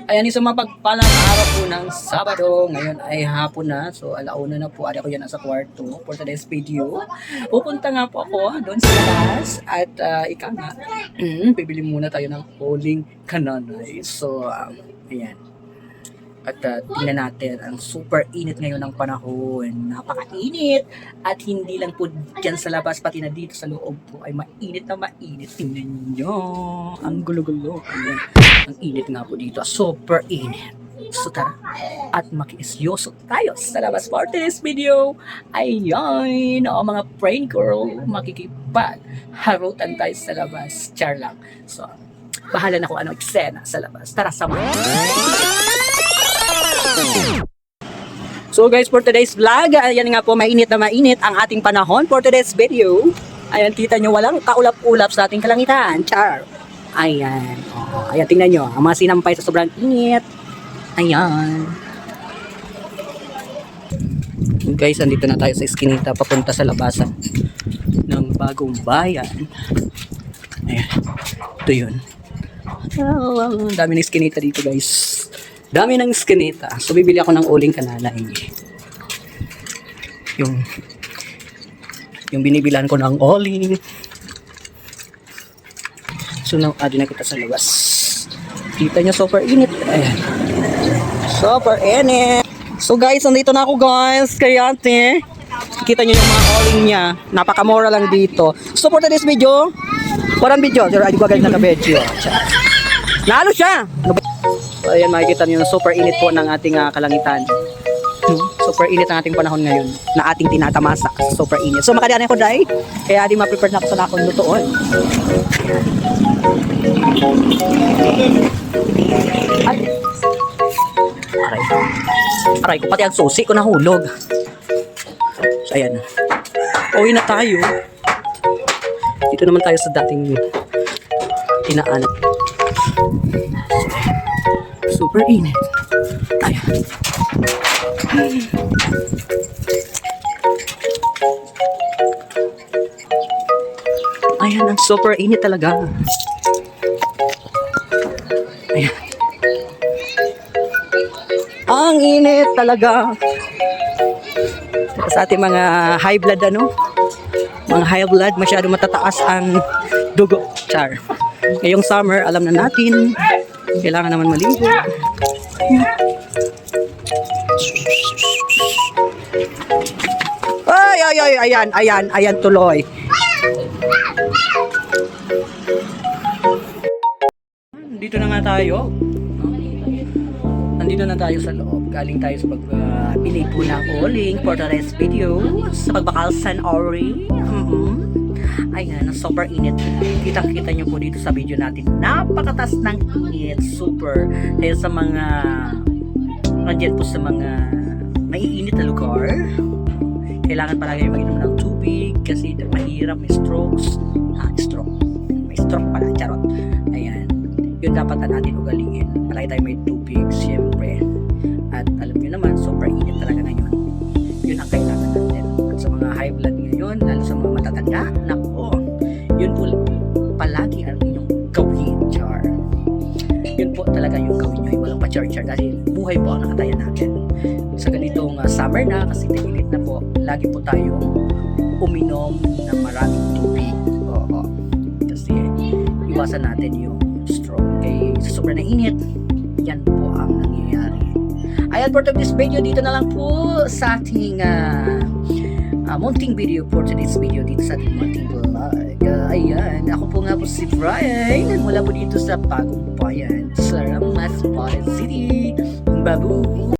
Ayan, isang mapagpalang araw po ng Sabado. Ngayon ay hapon na. So, alauna na po. Ari ko yan nasa kwarto for today's video. Pupunta nga po ako doon sa labas. At ika nga, bibili muna tayo ng huling kananay. So, ayan. At tingnan natin, ang super init ngayon ng panahon. Napakainit. At hindi lang po dyan sa labas, pati na dito sa loob po ay mainit na mainit. Tingnan nyo. Ang gulo-gulo. Ayan. Ang init nga po dito. Super init. So tara. At makiisyoso tayo sa labas for this video. Ayan. O mga brain girl, makikipag-harutan tayo sa labas. Char lang. So, bahala na kung ano eksena sa labas. Tara, samahan. So guys, for today's vlog, ayan nga po, mainit na mainit ang ating panahon for today's video. Ayan, kita nyo, walang kaulap-ulap sa ating kalangitan. Char! Ayan. Oh, ayan, tingnan nyo, ang mga sinampay sa sobrang init. Ayan. Guys, andito na tayo sa Eskinita, papunta sa labasan ng Bagong Bayan. Ayan, ito yun. Oh, dami ng Eskinita dito, guys. Dami ng Eskinita. So, bibili ako ng uling kananay. Yung binibilan ko ng uling. So, now, adi na kita sa labas. Kita nyo, super init. Ayan. Super init. So, guys, nandito na ako, guys. Kaya, ate, kita nyo yung mga uling niya. Napakamura lang dito. So, for today's video, parang video. Pero, adi ko agad naka-video. Nalo siya! So, ayan, makikita nyo, super init po ng ating kalangitan. Super init ang ating panahon ngayon na ating tinatamasa. Super init. So, makadaan ako, Day. Kaya di ma-prepare na ako sa lakong lutoon. Aray ko, pati ang susi ko nahulog. So, ayan. Uwi na tayo. Dito naman tayo sa dating tinaanan. Super init. Ayan. Ayan, ang super init talaga. Ayan. Ang init talaga. Sa ating mga high blood, ano? Mga high blood, masyado matataas ang dugo. Char. Ngayong summer, alam na natin, kailangan naman maligo. Ay, ayan tuloy. Dito na nga tayo. Nandito na tayo sa loob. Galing tayo sa pagbili po ng uling for today's video. Sa pagbakalsan ori. Ayan, super init. Kitang-kita nyo po dito sa video natin. Napakatas ng init. Super. Dahil sa mga nandiyan po sa mga maiinit na lugar, kailangan palagi mag-inom ng tubig kasi mahirap, may strokes. May stroke pala, charot. Ayan. Yun dapat na natin ugaliin. Palagi tayo may tubig, siyempre. At alam nyo naman, super init talaga ngayon. Yun ang kailangan natin. At sa mga high blood ngayon, lalo sa mga matatanda, nako, yun po palagi ang inyong gawin, char. Yun po talaga yung gawin nyo. Walang pa-char-char dahil buhay po ang nakatayan natin. Sa ganitong summer na, kasi tag-init na po, lagi po tayong uminom ng maraming tubig. Oo. Kasi iwasan natin yung stroke. Kaya sa sobrang na init, yan po ang nangyayari. Ayan, for this video, dito na lang po sa ating munting video for today's video dito sa ating munting vlog. Ayan, ako po nga po si Brian mula po dito sa Bagong Bayan sa Masbate City, Babu.